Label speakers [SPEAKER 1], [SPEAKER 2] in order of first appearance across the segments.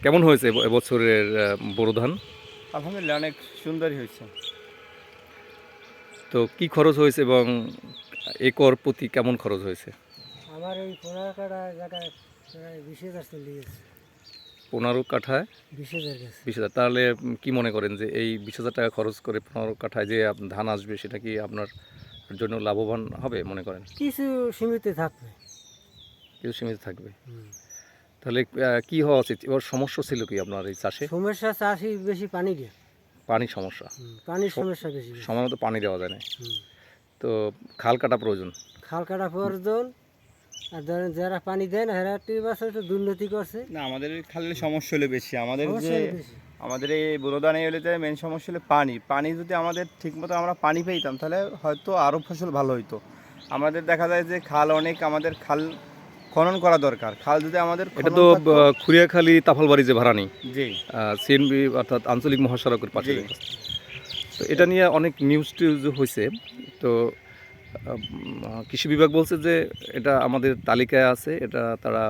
[SPEAKER 1] কেমন হয়েছে এবছরের বোরো ধান?
[SPEAKER 2] আলহামদুলিল্লাহ অনেক সুন্দরই হয়েছে।
[SPEAKER 1] তো কি খরচ হয়েছে এবং একর প্রতি কেমন খরচ হয়েছে?
[SPEAKER 3] আমার এই 15 কাঠা জায়গায় প্রায় 20,000 চলে গেছে।
[SPEAKER 1] 15 কাঠায়
[SPEAKER 3] 20,000 গেছে।
[SPEAKER 1] 20,000। তাহলে কি মনে করেন যে এই 20,000 টাকা খরচ করে 15 কাঠায় যে ধান আসবে সেটা কি আপনার জন্য লাভবান হবে মনে করেন?
[SPEAKER 3] কিছু সীমিত থাকবে।
[SPEAKER 1] কিছু সীমিত থাকবে। তাহলে কি হওয়া উচিত? এবার সমস্যা ছিল কি আপনার এই চাষে?
[SPEAKER 3] সমস্যা চাষি বেশি পানি দিয়ে।
[SPEAKER 1] পানি সমস্যা।
[SPEAKER 3] পানির সমস্যা বেশি।
[SPEAKER 1] সময় মতো পানি দেওয়া যায় না।
[SPEAKER 3] হুম।
[SPEAKER 1] তো খাল কাটা প্রয়োজন।
[SPEAKER 3] খাল কাটা প্রয়োজন। আর ধরেন যারা পানি দেয় না এরা টিউবওয়েল একটু দুর্নীতি করছে।
[SPEAKER 2] না, আমাদের খালের সমস্যা হলো বেশি। আমাদের
[SPEAKER 3] সমস্যা
[SPEAKER 2] যে
[SPEAKER 3] হলো বেশি।
[SPEAKER 2] আমাদের এই বোরোধানে এলাকাতে মেন সমস্যা হলো পানি। পানি যদি আমাদের ঠিকমতো আমরা পানি পেতাম তাহলে হয়তো আরও ফসল ভালো হইতো। আমাদের দেখা যায় যে খাল অনেক, আমাদের খাল খনন করা দরকার। খাল যদি আমাদের
[SPEAKER 1] এটা
[SPEAKER 2] খনন
[SPEAKER 1] তো
[SPEAKER 2] থাকতো।
[SPEAKER 1] খুরিয়াখালী তাফালবাড়ি যে ভাড়ানি
[SPEAKER 2] জি
[SPEAKER 1] সিএনবি অর্থাৎ আঞ্চলিক মহাসড়কের পাশে।
[SPEAKER 2] জি
[SPEAKER 1] তো এটা নিয়ে অনেক নিউজ টিউজ হয়েছে। তো কৃষি বিভাগ বলছে যে এটা আমাদের তালিকায় আছে, এটা তারা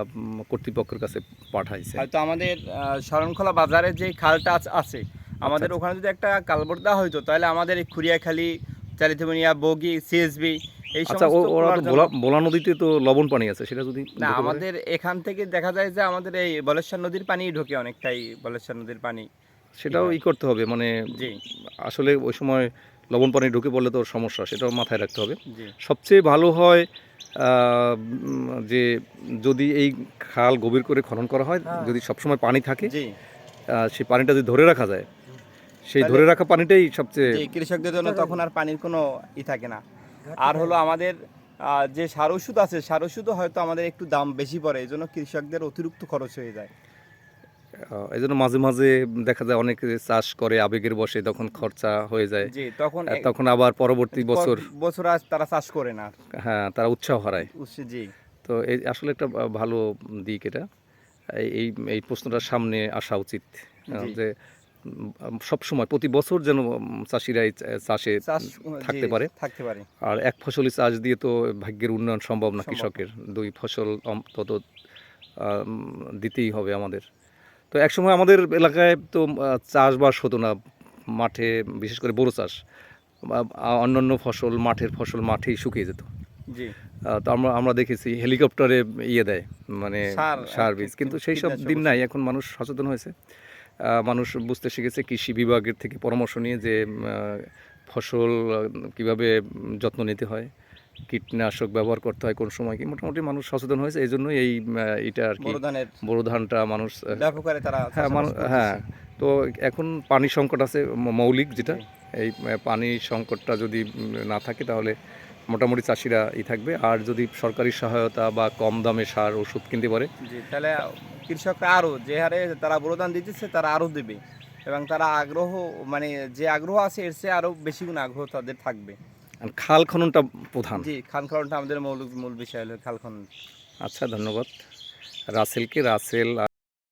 [SPEAKER 1] কর্তৃপক্ষের কাছে পাঠাইছে।
[SPEAKER 2] হয়তো আমাদের শরণখোলা বাজারে যে খালটা আছে আমাদের
[SPEAKER 1] আচ্ছা।
[SPEAKER 2] ওখানে যদি একটা কালভার্ট দেওয়া হইতো তাহলে আমাদের এই খুরিয়াখালী, চারিতবনিয়া, বগি, সিএসবি এই
[SPEAKER 1] আচ্ছা,
[SPEAKER 2] সমস্ত
[SPEAKER 1] ওরা তো
[SPEAKER 2] খোলার জন্য।
[SPEAKER 1] বোলা নদীতে তো লবণ পানি আছে, সেটা যদি
[SPEAKER 2] না,
[SPEAKER 1] ঢুকে পড়ে?
[SPEAKER 2] আমাদের এখান থেকে দেখা যায় যে আমাদের এই বলেশ্বর নদীর পানি ঢোকে অনেকটাই, বলেশ্বর নদীর পানি।
[SPEAKER 1] সেটাও করতে হবে, মানে
[SPEAKER 2] জি
[SPEAKER 1] আসলে ওই সময় লবণ পানি ঢুকে পড়লে তো সমস্যা, সেটাও মাথায় রাখতে হবে।
[SPEAKER 2] জি
[SPEAKER 1] সবচেয়ে ভালো হয় যে যদি এই খাল গভীর করে খনন করা হয়,
[SPEAKER 3] হ্যাঁ।
[SPEAKER 1] যদি সবসময় পানি থাকে,
[SPEAKER 2] জি
[SPEAKER 1] সেই পানিটা যদি ধরে রাখা যায়, সেই
[SPEAKER 2] তাহলে-
[SPEAKER 1] ধরে রাখা পানিটাই সবচেয়ে
[SPEAKER 2] জি কৃষকদের জন্য তখন আর পানির কোনো থাকে না। আর হলো আমাদের যে সার ওষুধ আছে, সার ওষুধও হয়তো আমাদের একটু দাম বেশি পড়ে, এই জন্য কৃষকদের অতিরিক্ত খরচ হয়ে যায়।
[SPEAKER 1] এই জন্য মাঝে মাঝে দেখা যায় অনেকে চাষ করে আবেগের বশে, তখন খরচা হয়ে যায়।
[SPEAKER 2] জি তখন
[SPEAKER 1] তখন আবার পরবর্তী বছর
[SPEAKER 2] বছর আজ তারা চাষ করে না।
[SPEAKER 1] হ্যাঁ, তারা উৎসাহ হারায়।
[SPEAKER 2] জি
[SPEAKER 1] তো এই আসলে একটা ভালো দিক এটা। এই এই প্রশ্নটার সামনে আসা উচিত
[SPEAKER 2] জি।
[SPEAKER 1] যে সব সময় প্রতি বছর যেন চাষিরা এই চাষে
[SPEAKER 2] চাষ
[SPEAKER 1] থাকতে পারে।
[SPEAKER 2] থাকতে পারে।
[SPEAKER 1] আর এক ফসলি চাষ দিয়ে তো ভাগ্যের উন্নয়ন সম্ভব না
[SPEAKER 2] সম্ভব না।
[SPEAKER 1] কৃষকের। 2 ফসল অন্তত দিতেই হবে আমাদের। তো একসময় আমাদের এলাকায় তো চাষবাস হতো না মাঠে, বিশেষ করে বোরো চাষ বা অন্যান্য ফসল, মাঠের ফসল মাঠেই শুকিয়ে যেত।
[SPEAKER 2] জি
[SPEAKER 1] তো আমরা আমরা দেখেছি হেলিকপ্টারে দেয়, মানে সার বীজ, কিন্তু সেই সব
[SPEAKER 2] কীটনাশক
[SPEAKER 1] দিন
[SPEAKER 2] ওষুধ।
[SPEAKER 1] নাই। এখন মানুষ সচেতন হয়েছে, মানুষ বুঝতে শিখেছে, কৃষি বিভাগের থেকে পরামর্শ নিয়ে যে ফসল কিভাবে যত্ন নিতে হয়, কীটনাশক ব্যবহার করতে হয় কোন সময়, কি মোটামুটি মানুষ সচেতন হয়েছে। এই জন্যই এইটা আর কি
[SPEAKER 2] বোরো ধানের
[SPEAKER 1] বোরো ধানটা মানুষ
[SPEAKER 2] ব্যাপক হারে তারা
[SPEAKER 1] হ্যাঁ
[SPEAKER 2] চাষাবাদ করতেছে।
[SPEAKER 1] হ্যাঁ। তো এখন পানি সংকট আছে মৌলিক যেটা,
[SPEAKER 2] জি।
[SPEAKER 1] এই পানি সংকটটা যদি না থাকে তাহলে মোটামুটি চাষিরা থাকবে। আর যদি সরকারি সহায়তা বা কম দামে সার ওষুধ কিনতে পারে,
[SPEAKER 2] জি তাহলে কৃষকরা আরও যে হারে তারা বোরোধান দিতেছে তারা আরও দেবে, এবং তারা আগ্রহ, মানে যে আগ্রহ আছে এর চেয়ে আরও বেশি গুণ আগ্রহ তাদের থাকবে।
[SPEAKER 1] আর খাল খননটা প্রধান।
[SPEAKER 2] জি খাল খননটা আমাদের মূল বিষয় হলো খাল খনন।
[SPEAKER 1] আচ্ছা, ধন্যবাদ রাসেলকে। রাসেল